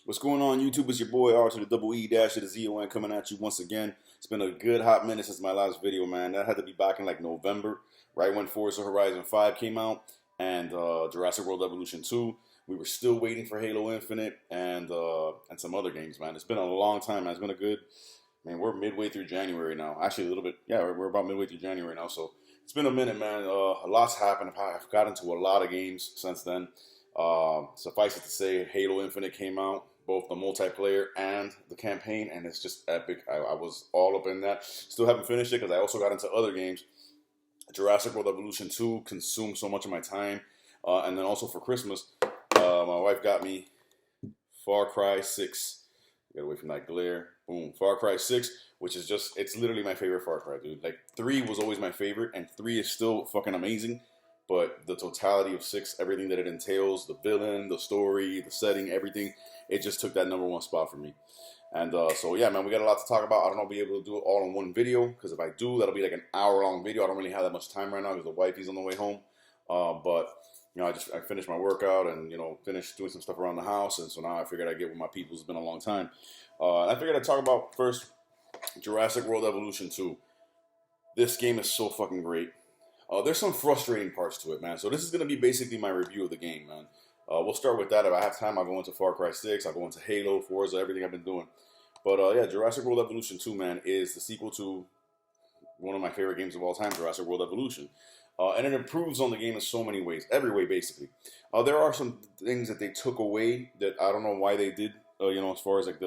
What's going on, YouTube? It's your boy R to the double E dash to the ZON coming at you once again. It's been a good hot minute since my last video, man. That had to be back in like November, right when Forza Horizon 5 came out and Jurassic World Evolution 2. We were still waiting for Halo Infinite and some other games, man. It's been a long time, man. It's been a good, man, we're midway through January now. Actually, a little bit, yeah, we're about midway through January now. So it's been a minute, man. A lot's happened. I've got into a lot of games since then. Suffice it to say, Halo Infinite came out, both the multiplayer and the campaign, and it's just epic. I was all up in that. Still haven't finished it because I also got into other games. Jurassic World Evolution 2 consumed so much of my time. And then also for Christmas, my wife got me Far Cry 6. Get away from that glare. Boom. Far Cry 6, which is just, it's literally my favorite Far Cry, dude. Like, 3 was always my favorite, and 3 is still fucking amazing. But the totality of 6, everything that it entails, the villain, the story, the setting, everything, it just took that #1 spot for me. And so, yeah, man, we got a lot to talk about. I don't know if I'll be able to do it all in one video, because if I do, that'll be like an hour-long video. I don't really have that much time right now because the wifey's on the way home. But, you know, I finished my workout and, you know, finished doing some stuff around the house. And so now I figured I'd get with my people. It's been a long time. I figured I'd talk about, first, Jurassic World Evolution 2. This game is so fucking great. There's some frustrating parts to it, man. So this is going to be basically my review of the game, man. We'll start with that. If I have time, I'll go into Far Cry 6. I'll go into Halo, Forza, everything I've been doing. But yeah, Jurassic World Evolution 2, man, is the sequel to one of my favorite games of all time, Jurassic World Evolution. And it improves on the game in so many ways. Every way, basically. There are some things that they took away that I don't know why they did, you know, as far as like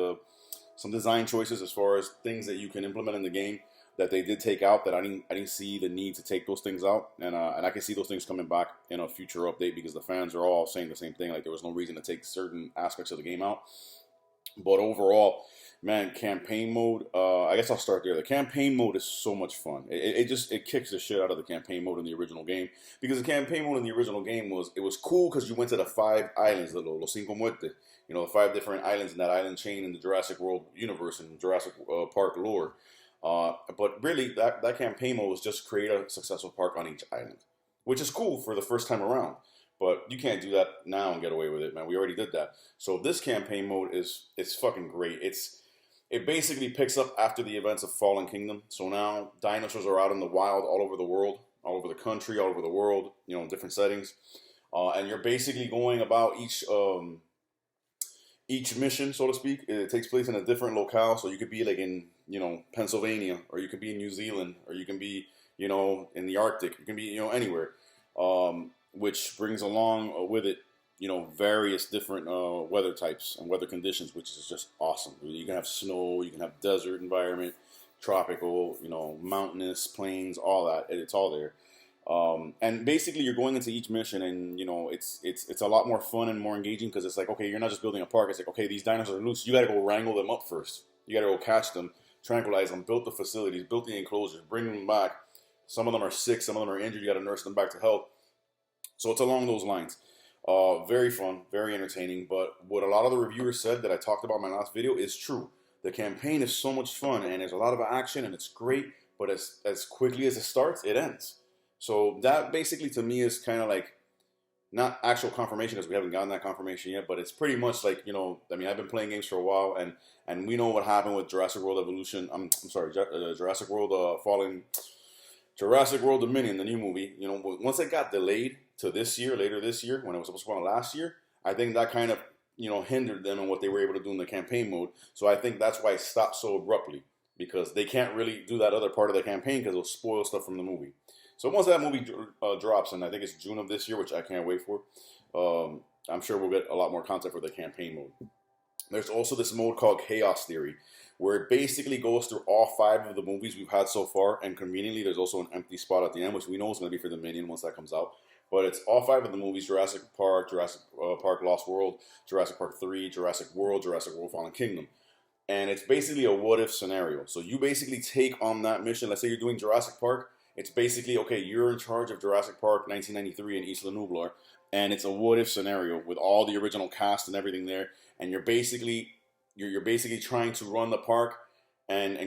some design choices, as far as things that you can implement in the game that they did take out, that I didn't see the need to take those things out, and I can see those things coming back in a future update because the fans are all saying the same thing, like there was no reason to take certain aspects of the game out. But overall, man, campaign mode, I guess I'll start there. The campaign mode is so much fun. It kicks the shit out of the campaign mode in the original game, because the campaign mode in the original game was cool because you went to the 5 islands, los cinco muertes, you know, the 5 different islands in that island chain in the Jurassic World universe and Jurassic Park lore. But really, that campaign mode was just create a successful park on each island, which is cool for the first time around. But you can't do that now and get away with it, man. We already did that. So this campaign mode it's fucking great. It basically picks up after the events of Fallen Kingdom. So now dinosaurs are out in the wild all over the world, all over the country, all over the world, you know, in different settings. And you're basically going about each mission, so to speak. It takes place in a different locale. So you could be like in, you know, Pennsylvania, or you could be in New Zealand, or you can be, you know, in the Arctic. You can be, you know, anywhere. Which brings along with it, you know, various different weather types and weather conditions, which is just awesome. You can have snow, you can have desert environment, tropical, you know, mountainous, plains, all that. It's all there. And basically, you're going into each mission, and you know, it's a lot more fun and more engaging because it's like, okay, you're not just building a park. It's like, okay, these dinosaurs are loose. You got to go wrangle them up first. You got to go catch them, tranquilize them, build the facilities, build the enclosures, bring them back. Some of them are sick, some of them are injured. You got to nurse them back to health. So it's along those lines. Very fun, very entertaining. But what a lot of the reviewers said that I talked about in my last video is true. The campaign is so much fun, and there's a lot of action, and it's great. But as quickly as it starts, it ends. So that basically to me is kind of like, not actual confirmation because we haven't gotten that confirmation yet, but it's pretty much like, you know, I mean, I've been playing games for a while, and we know what happened with Jurassic World Evolution. I'm sorry, Jurassic World Jurassic World Dominion, the new movie. You know, once it got delayed to this year, later this year, when it was supposed to come out last year, I think that kind of, you know, hindered them in what they were able to do in the campaign mode. So I think that's why it stopped so abruptly, because they can't really do that other part of the campaign because it'll spoil stuff from the movie. So once that movie drops, and I think it's June of this year, which I can't wait for, I'm sure we'll get a lot more content for the campaign mode. There's also this mode called Chaos Theory, where it basically goes through all 5 of the movies we've had so far, and conveniently there's also an empty spot at the end, which we know is going to be for Dominion once that comes out. But it's all 5 of the movies: Jurassic Park, Jurassic Park Lost World, Jurassic Park 3, Jurassic World Fallen Kingdom. And it's basically a what-if scenario. So you basically take on that mission. Let's say you're doing Jurassic Park. It's basically, okay, you're in charge of Jurassic Park 1993 in Isla Nublar, and it's a what-if scenario with all the original cast and everything there, and you're basically trying to run the park and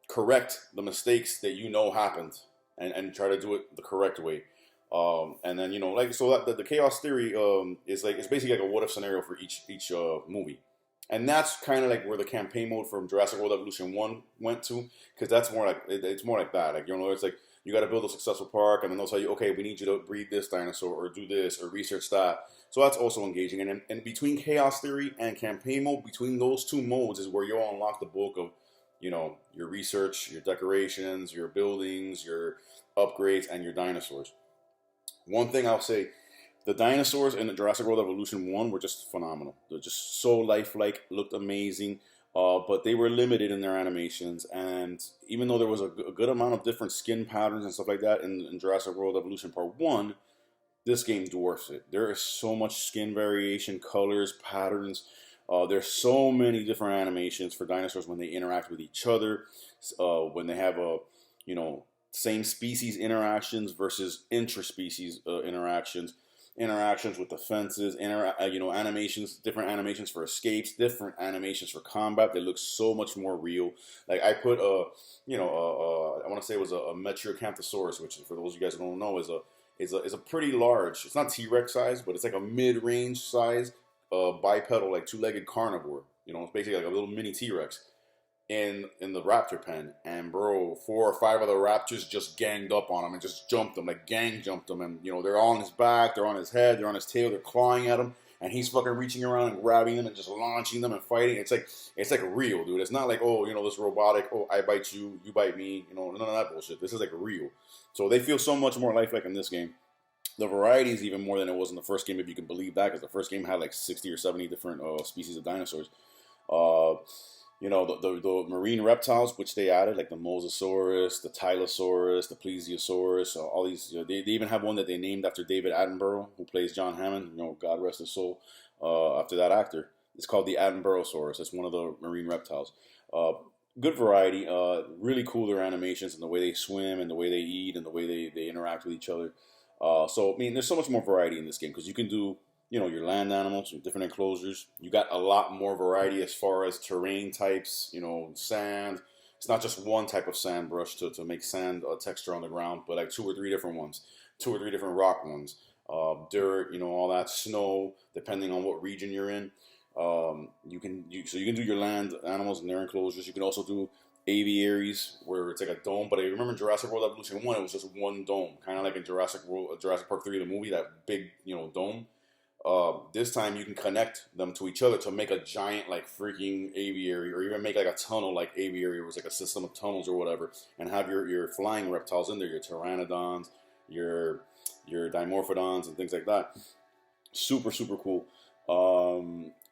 correct the mistakes that you know happened, and try to do it the correct way. And then like so that the chaos theory is like it's basically like a what if scenario for each movie, and that's kind of like where the campaign mode from Jurassic World Evolution 1 went to, because that's more like it's more like that, like it's like you got to build a successful park, and then they'll tell you, okay, we need you to breed this dinosaur or do this or research that. So that's also engaging, and in between chaos theory and campaign mode, between those two modes is where you'll unlock the bulk of your research, your decorations, your buildings, your upgrades, and your dinosaurs. One thing I'll say, the dinosaurs in the Jurassic World Evolution 1 were just phenomenal. They're just so lifelike, looked amazing, but they were limited in their animations. And even though there was a good amount of different skin patterns and stuff like that in Jurassic World Evolution Part 1, this game dwarfs it. There is so much skin variation, colors, patterns. There's so many different animations for dinosaurs when they interact with each other, when they have same species interactions versus interspecies interactions with the fences, animations, different animations for escapes, different animations for combat. They look so much more real. Like I put I want to say it was a Metriacanthosaurus, which for those of you guys who don't know is a pretty large. It's not T-Rex size, but it's like a mid-range size bipedal, like two-legged carnivore. It's basically like a little mini T-Rex in the raptor pen, and bro, 4 or 5 of the raptors just ganged up on him and just jumped him, like gang jumped him, and they're on his back, they're on his head, they're on his tail, they're clawing at him, and he's fucking reaching around and grabbing them and just launching them and fighting. It's like real, dude. It's not like, oh, this robotic, oh, I bite you, you bite me, none of that bullshit. This is like real. So they feel so much more lifelike in this game. The variety is even more than it was in the first game, if you can believe that, because the first game had like 60 or 70 different species of dinosaurs. The marine reptiles, which they added, like the Mosasaurus, the Tylosaurus, the Plesiosaurus, all these. They even have one that they named after David Attenborough, who plays John Hammond. God rest his soul. After that actor, it's called the Attenboroughsaurus. It's one of the marine reptiles. Good variety. Really cool their animations and the way they swim and the way they eat and the way they interact with each other. So I mean, there's so much more variety in this game because you can do your land animals, your different enclosures. You got a lot more variety as far as terrain types, sand. It's not just one type of sand brush to make sand texture on the ground, but like 2 or 3 different ones, 2 or 3 different rock ones, dirt, all that, snow, depending on what region you're in. You can do your land animals and their enclosures. You can also do aviaries where it's like a dome, but I remember in Jurassic World Evolution 1, it was just one dome, kind of like in Jurassic Park 3, the movie, that big, dome. This time you can connect them to each other to make a giant like freaking aviary, or even make like a tunnel like aviary, where it's like a system of tunnels or whatever, and have your flying reptiles in there, your pteranodons, your dimorphodons and things like that. Super, super cool.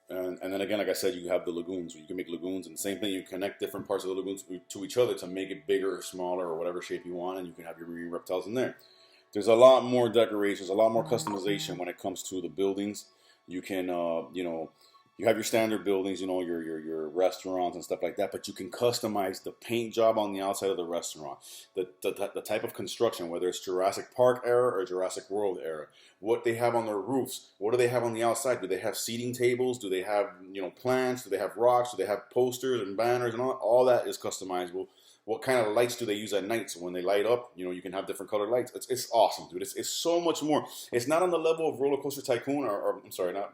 And then again, like I said, you have the lagoons. You can make lagoons, and the same thing, you connect different parts of the lagoons to each other to make it bigger or smaller or whatever shape you want, and you can have your marine reptiles in there. There's a lot more decorations, a lot more customization when it comes to the buildings. You can, you have your standard buildings, your restaurants and stuff like that, but you can customize the paint job on the outside of the restaurant, the type of construction, whether it's Jurassic Park era or Jurassic World era, what they have on their roofs, what do they have on the outside? Do they have seating tables? Do they have, plants? Do they have rocks? Do they have posters and banners and all that is customizable. What kind of lights do they use at night? So when they light up, you can have different colored lights. It's awesome, dude. It's so much more. It's not on the level of Roller Coaster Tycoon or I'm sorry, not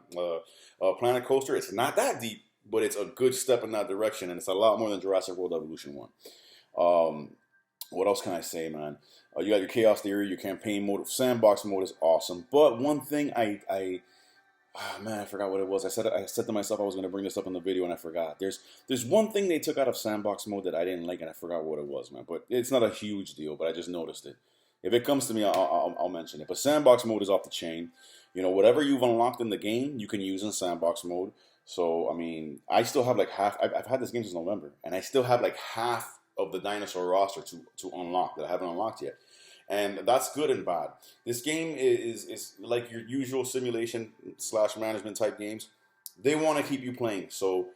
Planet Coaster. It's not that deep, but it's a good step in that direction, and it's a lot more than Jurassic World Evolution 1. What else can I say, man? You got your Chaos Theory, your campaign mode. Sandbox mode is awesome. But one thing I forgot what it was. I said to myself I was going to bring this up in the video, and I forgot. There's one thing they took out of sandbox mode that I didn't like, and I forgot what it was, man. But it's not a huge deal, but I just noticed it. If it comes to me, I'll mention it. But sandbox mode is off the chain. Whatever you've unlocked in the game, you can use in sandbox mode. So, I mean, I still have like half. I've had this game since November, and I still have like half of the dinosaur roster to unlock that I haven't unlocked yet. And that's good and bad. This game is like your usual simulation / management type games. They want to keep you playing. So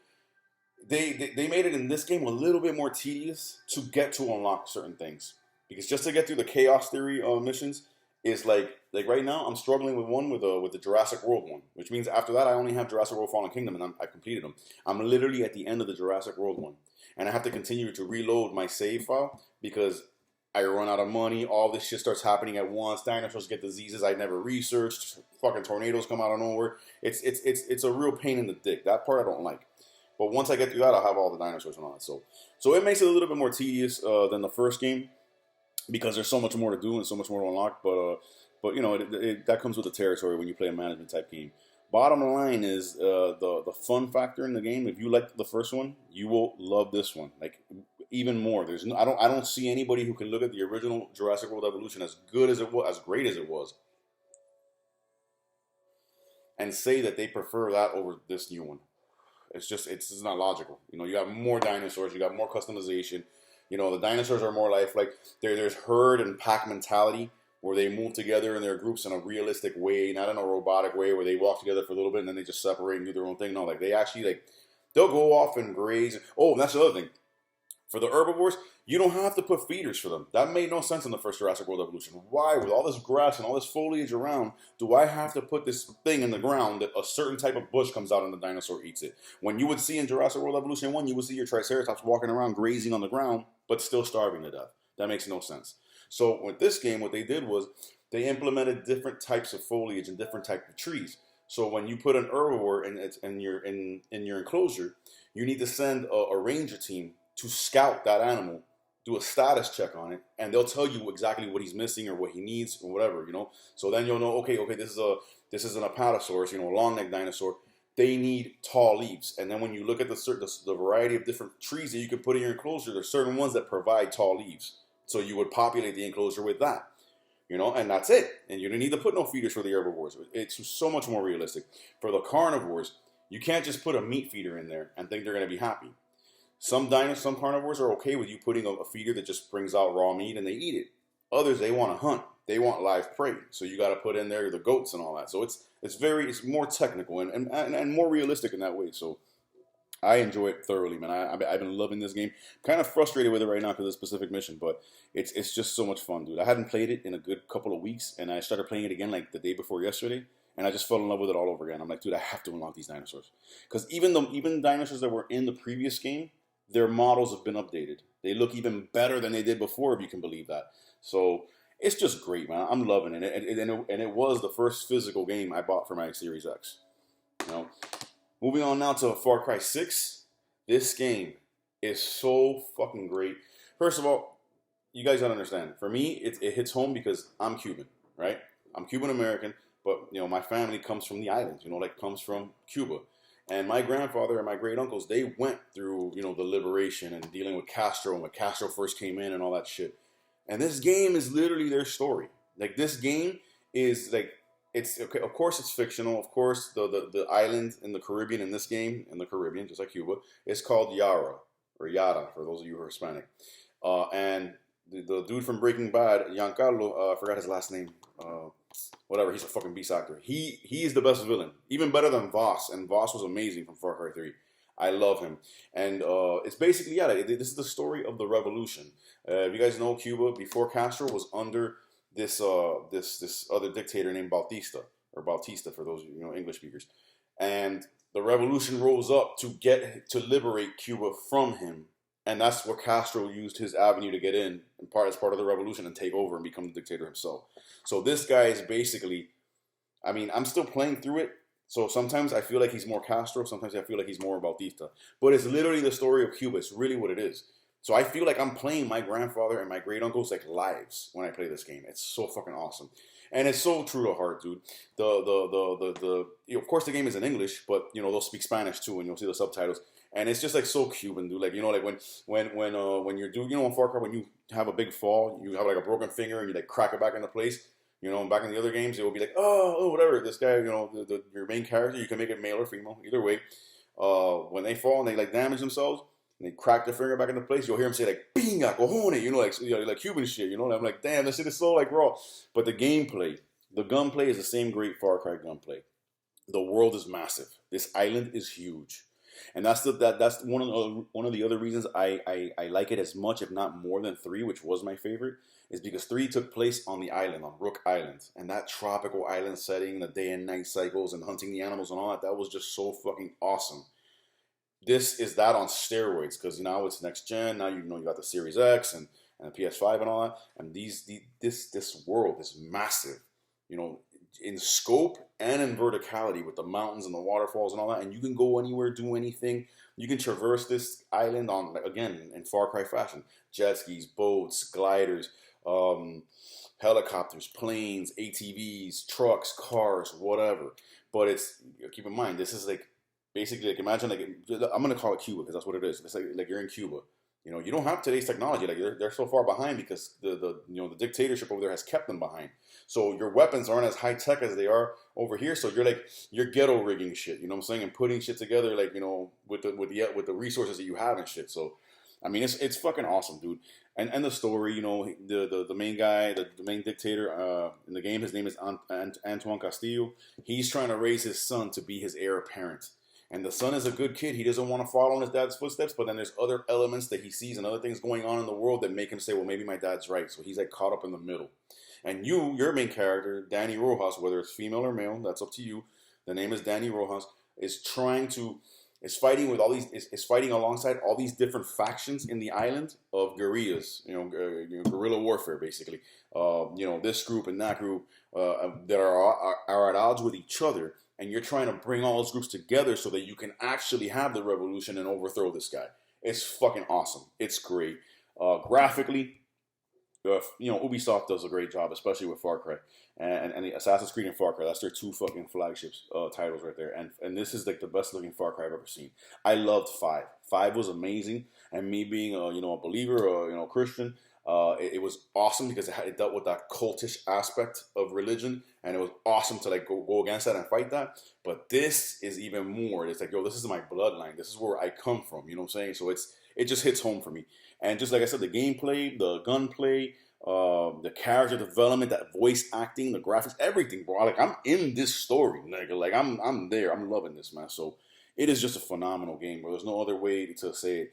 they made it in this game a little bit more tedious to get to unlock certain things. Because just to get through the Chaos Theory missions is like right now I'm struggling with one with the Jurassic World one. Which means after that I only have Jurassic World Fallen Kingdom, and I completed them. I'm literally at the end of the Jurassic World one. And I have to continue to reload my save file because I run out of money. All this shit starts happening at once. Dinosaurs get diseases I never researched. Fucking tornadoes come out of nowhere. It's a real pain in the dick. That part I don't like. But once I get through that, I'll have all the dinosaurs and all that. So it makes it a little bit more tedious than the first game because there's so much more to do and so much more to unlock. But you know, that comes with the territory when you play a management type game. Bottom line is the fun factor in the game. If you liked the first one, you will love this one. Like even more. I don't see anybody who can look at the original Jurassic World Evolution as good as it was, as great as it was, and say that they prefer that over this new one. It's just not logical. You know, you got more dinosaurs, you got more customization. You know, the dinosaurs are more lifelike. There's herd and pack mentality, where they move together in their groups in a realistic way, not in a robotic way where they walk together for a little bit and then they just separate and do their own thing. No, like they actually they'll go off and graze. Oh, and that's the other thing. For the herbivores, you don't have to put feeders for them. That made no sense in the first Jurassic World Evolution. Why, with all this grass and all this foliage around, do I have to put this thing in the ground that a certain type of bush comes out and the dinosaur eats it? When you would see in Jurassic World Evolution 1, you would see your Triceratops walking around grazing on the ground, but still starving to death. That makes no sense. So with this game, what they did was they implemented different types of foliage and different types of trees. So when you put an herbivore in your enclosure, you need to send a ranger team to scout that animal, do a status check on it, and they'll tell you exactly what he's missing or what he needs or whatever, you know. So then you'll know, okay, this is an apatosaurus, you know, a long neck dinosaur. They need tall leaves, and then when you look at the variety of different trees that you can put in your enclosure, there's certain ones that provide tall leaves. So you would populate the enclosure with that, you know, and that's it. And you don't need to put no feeders for the herbivores. It's so much more realistic. For the carnivores, you can't just put a meat feeder in there and think they're going to be happy. Some carnivores are okay with you putting a feeder that just brings out raw meat and they eat it. Others, they want to hunt. They want live prey. So you got to put in there the goats and all that. So it's more technical and more realistic in that way. So I enjoy it thoroughly, man. I've been loving this game. Kind of frustrated with it right now because of the specific mission, but it's just so much fun, dude. I hadn't played it in a good couple of weeks, and I started playing it again like the day before yesterday, and I just fell in love with it all over again. I'm like, dude, I have to unlock these dinosaurs. Because even dinosaurs that were in the previous game, their models have been updated. They look even better than they did before, if you can believe that. So it's just great, man. I'm loving it. And it was the first physical game I bought for my Series X. You know, moving on now to Far Cry 6. This game is so fucking great. First of all, you guys gotta understand. For me, it hits home because I'm Cuban, right? I'm Cuban American, but you know my family comes from the islands. You know, like comes from Cuba. And my grandfather and my great uncles, they went through, you know, the liberation and dealing with Castro and when Castro first came in and all that shit. And this game is literally their story. Like this game is like, it's okay. Of course, it's fictional. Of course, the island in the Caribbean in this game, in the Caribbean, just like Cuba, is called Yara or Yara for those of you who are Hispanic. And the dude from Breaking Bad, Giancarlo, I forgot his last name. Whatever, he's a fucking beast actor. He is the best villain, even better than Voss. And Voss was amazing from Far Cry 3. I love him. And it's basically, yeah, this is the story of the revolution. If you guys know, Cuba before Castro was under this other dictator named Bautista for those you know English speakers. And the revolution rose up to liberate Cuba from him. And that's where Castro used his avenue to get in as part of the revolution and take over and become the dictator himself. So this guy is basically, I mean, I'm still playing through it. So sometimes I feel like he's more Castro. Sometimes I feel like he's more Bautista. But it's literally the story of Cuba. It's really what it is. So I feel like I'm playing my grandfather and my great uncles like lives when I play this game. It's so fucking awesome. And it's so true to heart, dude. Of course the game is in English, but you know, they'll speak Spanish too, and you'll see the subtitles. And it's just like so Cuban, dude. Like, you know, like when you're doing, you know, in Far Cry, when you have a big fall, you have like a broken finger and you like crack it back into place. You know, and back in the other games, it will be like, oh, whatever. This guy, you know, your main character, you can make it male or female, either way. When they fall and they like damage themselves, and they crack their finger back into place, you'll hear them say like, "Pinga, cojones," you know, like Cuban shit, you know. And I'm like, damn, this shit is so like raw. But the gameplay, the gunplay is the same great Far Cry gunplay. The world is massive. This island is huge. And that's one of the other reasons I like it as much, if not more than 3, which was my favorite, is because 3 took place on the island, on Rook Island. And that tropical island setting, the day and night cycles and hunting the animals and all that was just so fucking awesome. This is that on steroids, because now it's next gen. Now you know you got the Series X, and and the PS5 and all that. And this world is massive, you know, in scope and in verticality with the mountains and the waterfalls and all that. And you can go anywhere, do anything. You can traverse this island on, again, in Far Cry fashion: jet skis, boats, gliders, helicopters, planes, ATVs, trucks, cars, whatever. But it's, keep in mind, this is like basically like, imagine like, I'm gonna call it Cuba because that's what it is. It's like you're in Cuba. You know, you don't have today's technology. Like they're so far behind because the you know, the dictatorship over there has kept them behind. So your weapons aren't as high tech as they are over here. So you're ghetto rigging shit. You know what I'm saying? And putting shit together, like, you know, with the resources that you have and shit. So I mean, it's fucking awesome, dude. And the story, you know, the main guy, the main dictator in the game, his name is Antoine Castillo. He's trying to raise his son to be his heir apparent. And the son is a good kid. He doesn't want to follow in his dad's footsteps, but then there's other elements that he sees and other things going on in the world that make him say, well, maybe my dad's right. So he's like caught up in the middle. And your main character, Danny Rojas, whether it's female or male, that's up to you. The name is Danny Rojas, is fighting with all these, is fighting alongside all these different factions in the island of guerrillas, you know, guerrilla warfare, basically. You know, this group and that group that are at odds with each other. And you're trying to bring all those groups together so that you can actually have the revolution and overthrow this guy. It's fucking awesome. It's great. Graphically, you know, Ubisoft does a great job, especially with Far Cry. And the Assassin's Creed and Far Cry, that's their two fucking flagships titles right there. And this is like the best looking Far Cry I've ever seen. I loved 5. 5 was amazing. And me being you know, a believer, you know, Christian, it was awesome because it dealt with that cultish aspect of religion, and it was awesome to like go against that and fight that. But this is even more. It's like, yo, this is my bloodline. This is where I come from. You know what I'm saying? So it just hits home for me. And just like I said, the gameplay, the gunplay, the character development, that voice acting, the graphics, everything, bro. Like, I'm in this story, nigga. Like, I'm there. I'm loving this, man. So it is just a phenomenal game, bro. There's no other way to say it.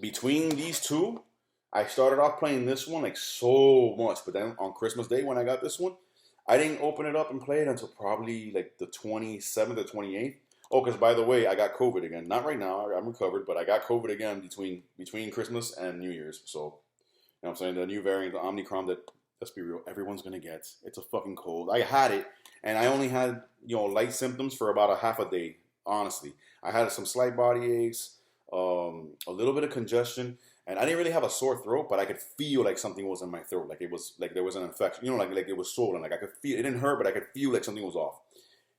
Between these two, I started off playing this one like so much, but then on Christmas Day when I got this one, I didn't open it up and play it until probably like the 27th or 28th. Oh, because by the way, I got COVID again. Not right now, I'm recovered, but I got COVID again between Christmas and New Year's. So, you know what I'm saying? The new variant, the Omicron, that, let's be real, everyone's going to get. It's a fucking cold. I had it, and I only had, you know, light symptoms for about a half a day, honestly. I had some slight body aches, a little bit of congestion, and I didn't really have a sore throat, but I could feel like something was in my throat. Like it was, like there was an infection. You know, like it was swollen. Like I could feel, it didn't hurt, but I could feel like something was off.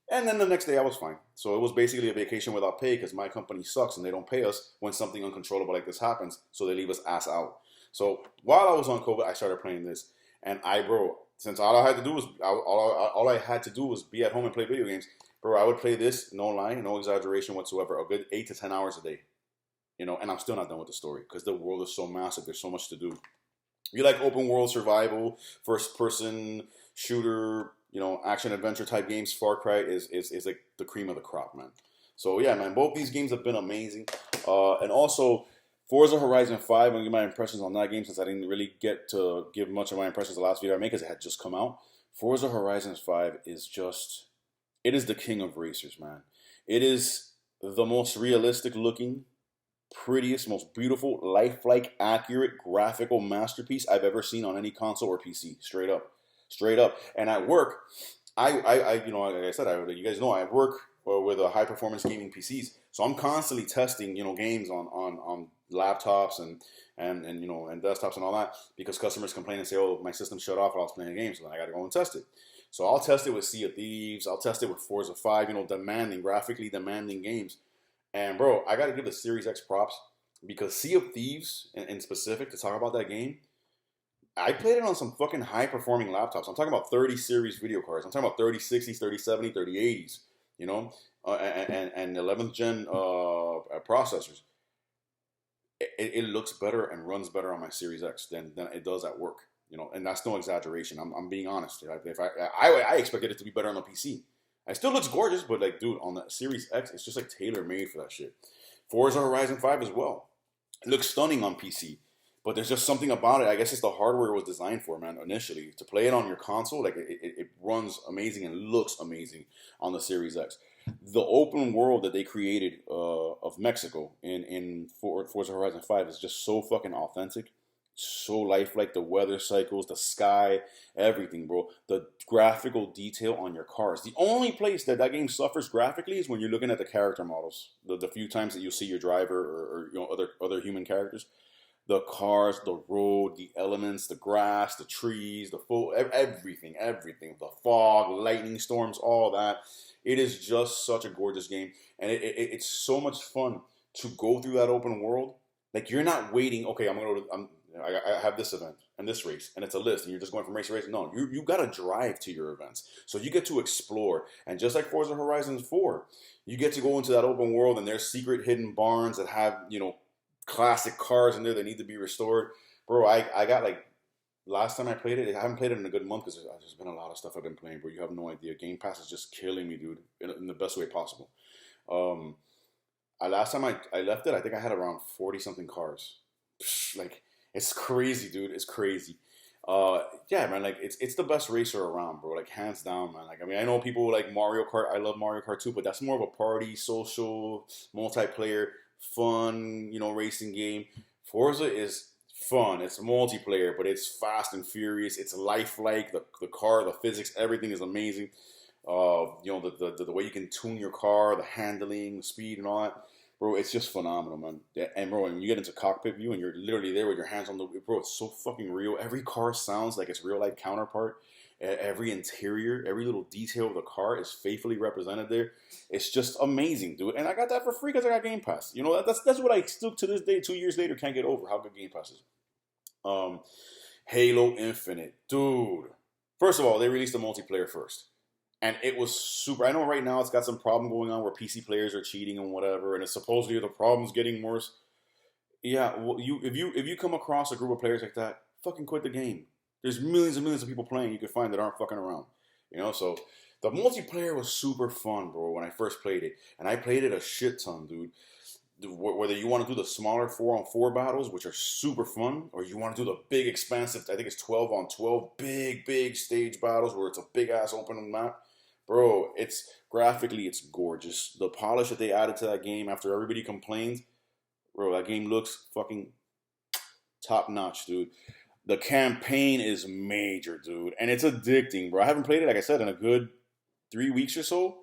And then the next day I was fine. So it was basically a vacation without pay because my company sucks and they don't pay us when something uncontrollable like this happens. So they leave us ass out. So while I was on COVID, I started playing this. And bro, since all I had to do was be at home and play video games, bro, I would play this, no lie, no exaggeration whatsoever, a good 8 to 10 hours a day. You know, and I'm still not done with the story because the world is so massive. There's so much to do. You like open world survival, first person shooter, you know, action adventure type games, Far Cry is like the cream of the crop, man. So yeah, man, both these games have been amazing. And also Forza Horizon 5, I'm gonna give my impressions on that game since I didn't really get to give much of my impressions the last video I made because it had just come out. Forza Horizon 5 is just, it is the king of racers, man. It is the most realistic looking, prettiest, most beautiful, lifelike, accurate, graphical masterpiece I've ever seen on any console or PC. Straight up. And at work, I you know, like I said, you guys know I work with a high performance gaming PCs, so I'm constantly testing, you know, games on laptops and you know, and desktops and all that because customers complain and say, oh, my system shut off while I was playing a game, so then I got to go and test it. So I'll test it with Sea of Thieves. I'll test it with Forza 5. You know, graphically demanding games. And bro, I gotta give the Series X props because Sea of Thieves, in specific, to talk about that game, I played it on some fucking high performing laptops. I'm talking about 30 series video cards. I'm talking about 3060s, 3070, 3080s, you know, and 11th gen processors. It looks better and runs better on my Series X than it does at work, you know, and that's no exaggeration. I'm being honest. If I expected it to be better on the PC. It still looks gorgeous, but like, dude, on the Series X, it's just like tailor-made for that shit. Forza Horizon 5 as well. It looks stunning on PC, but there's just something about it. I guess it's the hardware it was designed for, man, initially. To play it on your console, like, it runs amazing and looks amazing on the Series X. The open world that they created of Mexico in Forza Horizon 5 is just so fucking authentic. So lifelike, the weather cycles, the sky, everything, bro. The graphical detail on your cars. The only place that that game suffers graphically is when you're looking at the character models. The few times that you see your driver or other human characters. The cars, the road, the elements, the grass, the trees, the full everything. The fog, lightning storms, all that. It is just such a gorgeous game, and it's so much fun to go through that open world. Like you're not waiting. Okay, I'm gonna go to. I have this event and this race, and it's a list, and you're just going from race to race. No, you got to drive to your events, so you get to explore. And just like Forza Horizon 4, you get to go into that open world, and there's secret hidden barns that have classic cars in there that need to be restored. Bro, I got like last time I played it, I haven't played it in a good month because there's been a lot of stuff I've been playing, bro. You have no idea. Game Pass is just killing me, dude, in the best way possible. Um, last time I left it, I think I had around 40 something cars. Like it's crazy, dude. It's crazy. Yeah, man. Like it's the best racer around, bro. Like hands down, man. Like I mean, I know people like Mario Kart. I love Mario Kart too, but that's more of a party, social, multiplayer, fun, racing game. Forza is fun. It's multiplayer, but it's fast and furious. It's lifelike. The car, the physics, everything is amazing. The way you can tune your car, the handling, the speed, and all that. Bro, it's just phenomenal, man. Yeah, and bro, when you get into cockpit view and you're literally there with your hands on the bro, it's so fucking real. Every car sounds like its real life counterpart. Every interior, every little detail of the car is faithfully represented there. It's just amazing, dude. And I got that for free because I got Game Pass. That's what I still to this day, 2 years later, can't get over how good Game Pass is. Halo Infinite, dude. First of all, they released the multiplayer first. And it was super. I know right now it's got some problem going on where PC players are cheating and whatever, and it's supposedly the problem's getting worse. Yeah, well, if you come across a group of players like that, fucking quit the game. There's millions and millions of people playing you could find that aren't fucking around. So the multiplayer was super fun, bro. When I first played it, and I played it a shit ton, dude. Whether you want to do the smaller 4-on-4 battles, which are super fun, or you want to do the big expansive, I think it's 12-on-12, big stage battles where it's a big ass open map. Bro, it's gorgeous. The polish that they added to that game after everybody complained, bro, that game looks fucking top notch, dude. The campaign is major, dude, and it's addicting, bro. I haven't played it, like I said, in a good 3 weeks or so,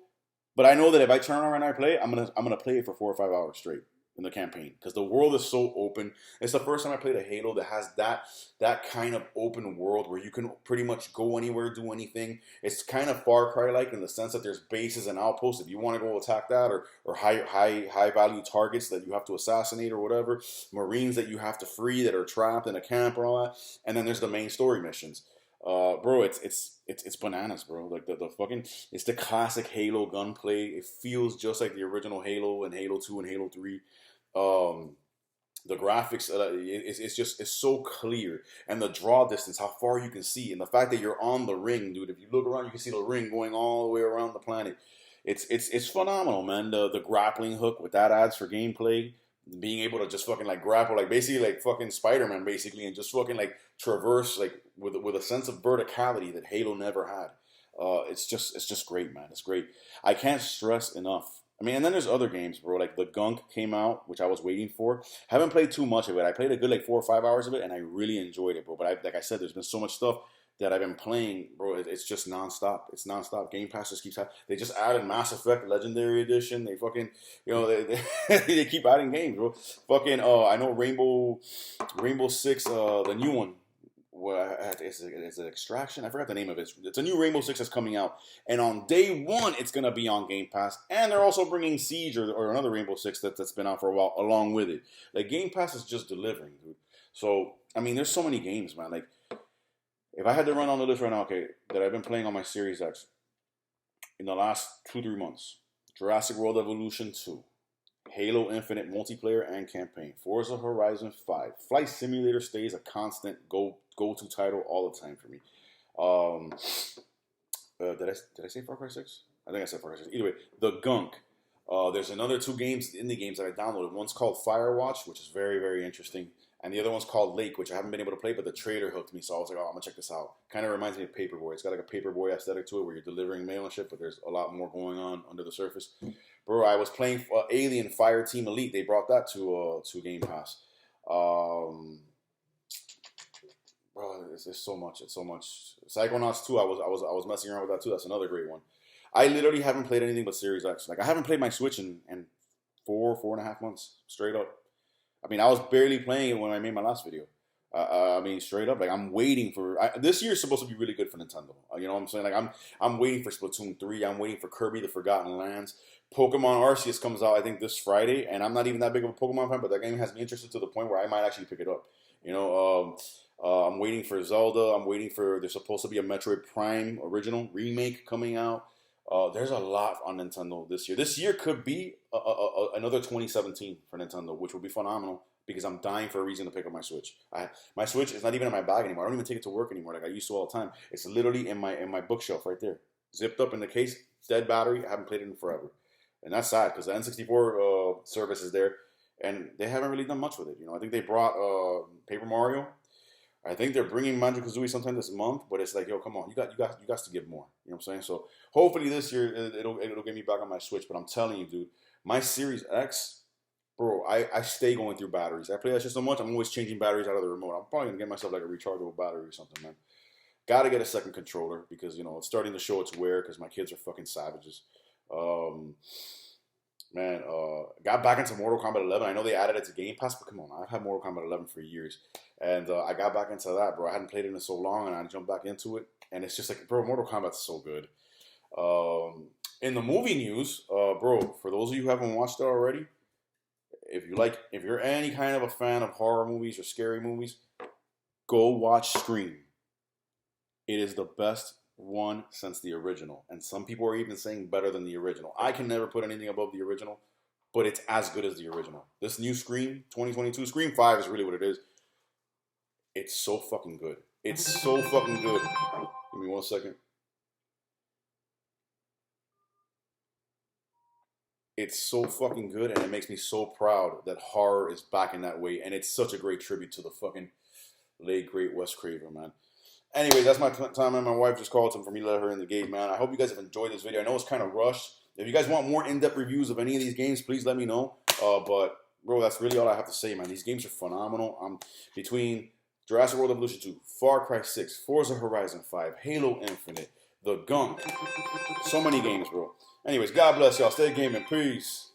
but I know that if I turn on and I play it, I'm gonna play it for 4 or 5 hours straight in the campaign because the world is so open. It's the first time I played a Halo that has that kind of open world where you can pretty much go anywhere, do anything. It's kind of Far Cry like in the sense that there's bases and outposts if you want to go attack that, or high value targets that you have to assassinate or whatever, Marines that you have to free that are trapped in a camp or all that, and then there's the main story missions. Bro, it's bananas, bro. Like the fucking, it's the classic Halo gunplay. It feels just like the original Halo and Halo 2 and Halo 3. The graphics, it's so clear, and the draw distance, how far you can see, and the fact that you're on the ring, dude. If you look around, you can see the ring going all the way around the planet. It's phenomenal, man. The grappling hook, what that adds for gameplay, being able to just fucking like grapple, like basically like fucking Spider-Man, basically, and just fucking like traverse like with a sense of verticality that Halo never had. It's just great, man. It's great. I can't stress enough. I mean, and then there's other games, bro. Like the Gunk came out, which I was waiting for. Haven't played too much of it. I played a good like 4 or 5 hours of it, and I really enjoyed it, bro. But like I said, there's been so much stuff that I've been playing, bro. It's just nonstop. It's nonstop. Game Pass just keeps happening. They just added Mass Effect Legendary Edition. They fucking, they keep adding games, bro. Fucking, I know Rainbow Six, the new one. Well, it's an Extraction. I forgot the name of it. It's a new Rainbow Six that's coming out, and on day one, it's gonna be on Game Pass. And they're also bringing Siege or another Rainbow Six that's been out for a while along with it. Like Game Pass is just delivering, dude. So I mean, there's so many games, man. Like if I had to run on the list right now, okay, that I've been playing on my Series X in the last 2-3 months: Jurassic World Evolution 2, Halo Infinite multiplayer and campaign, Forza Horizon 5. Flight Simulator stays a constant go-to title all the time for me. Did I say Far Cry 6? I think I said Far Cry 6. Either way, the Gunk. There's another 2 indie games that I downloaded. One's called Firewatch, which is very, very interesting. And the other one's called Lake, which I haven't been able to play, but the trailer hooked me. So I was like, oh, I'm going to check this out. Kind of reminds me of Paperboy. It's got like a Paperboy aesthetic to it where you're delivering mail and shit, but there's a lot more going on under the surface. Bro, I was playing Alien Fireteam Elite. They brought that to Game Pass. bro, it's so much. It's so much. Psychonauts 2, I was messing around with that too. That's another great one. I literally haven't played anything but Series X. Like I haven't played my Switch in 4.5 months straight up. I mean, I was barely playing it when I made my last video. I mean, straight up, like I'm waiting for this year is supposed to be really good for Nintendo. You know what I'm saying? Like I'm waiting for Splatoon 3. I'm waiting for Kirby: The Forgotten Lands. Pokemon Arceus comes out, I think, this Friday, and I'm not even that big of a Pokemon fan, but that game has me interested to the point where I might actually pick it up. You know, I'm waiting for Zelda. I'm waiting for there's supposed to be a Metroid Prime original remake coming out. There's a lot on Nintendo this year. This year could be another 2017 for Nintendo, which will be phenomenal because I'm dying for a reason to pick up my Switch. My Switch is not even in my bag anymore. I don't even take it to work anymore like I used to all the time. It's literally in my bookshelf right there, zipped up in the case, dead battery. I haven't played it in forever, and that's sad because the N64 service is there, and they haven't really done much with it. You know, I think they brought Paper Mario. I think they're bringing Banjo-Kazooie sometime this month, but it's like, yo, come on, you got to give more. You know what I'm saying? So hopefully this year it'll get me back on my Switch. But I'm telling you, dude, my Series X, bro, I stay going through batteries. I play that shit so much, I'm always changing batteries out of the remote. I'm probably gonna get myself like a rechargeable battery or something, man. Got to get a second controller because you know it's starting to show its wear because my kids are fucking savages. Man, got back into Mortal Kombat 11. I know they added it to Game Pass, but come on, I've had Mortal Kombat 11 for years. And I got back into that, bro. I hadn't played it in so long, and I jumped back into it. And it's just like, bro, Mortal Kombat's so good. In the movie news, bro, for those of you who haven't watched it already, if you're any kind of a fan of horror movies or scary movies, go watch Scream. It is the best one since the original. And some people are even saying better than the original. I can never put anything above the original, but it's as good as the original. This new Scream, 2022, Scream 5 is really what it is. It's so fucking good. It's so fucking good. Give me 1 second. It's so fucking good, and it makes me so proud that horror is back in that way. And it's such a great tribute to the fucking late, great Wes Craven, man. Anyways, that's my time, man. My wife just called for me to let her in the gate, man. I hope you guys have enjoyed this video. I know it's kind of rushed. If you guys want more in-depth reviews of any of these games, please let me know. But, bro, that's really all I have to say, man. These games are phenomenal. I'm between Jurassic World Evolution 2, Far Cry 6, Forza Horizon 5, Halo Infinite, The Gunk. So many games, bro. Anyways, God bless y'all. Stay gaming. Peace.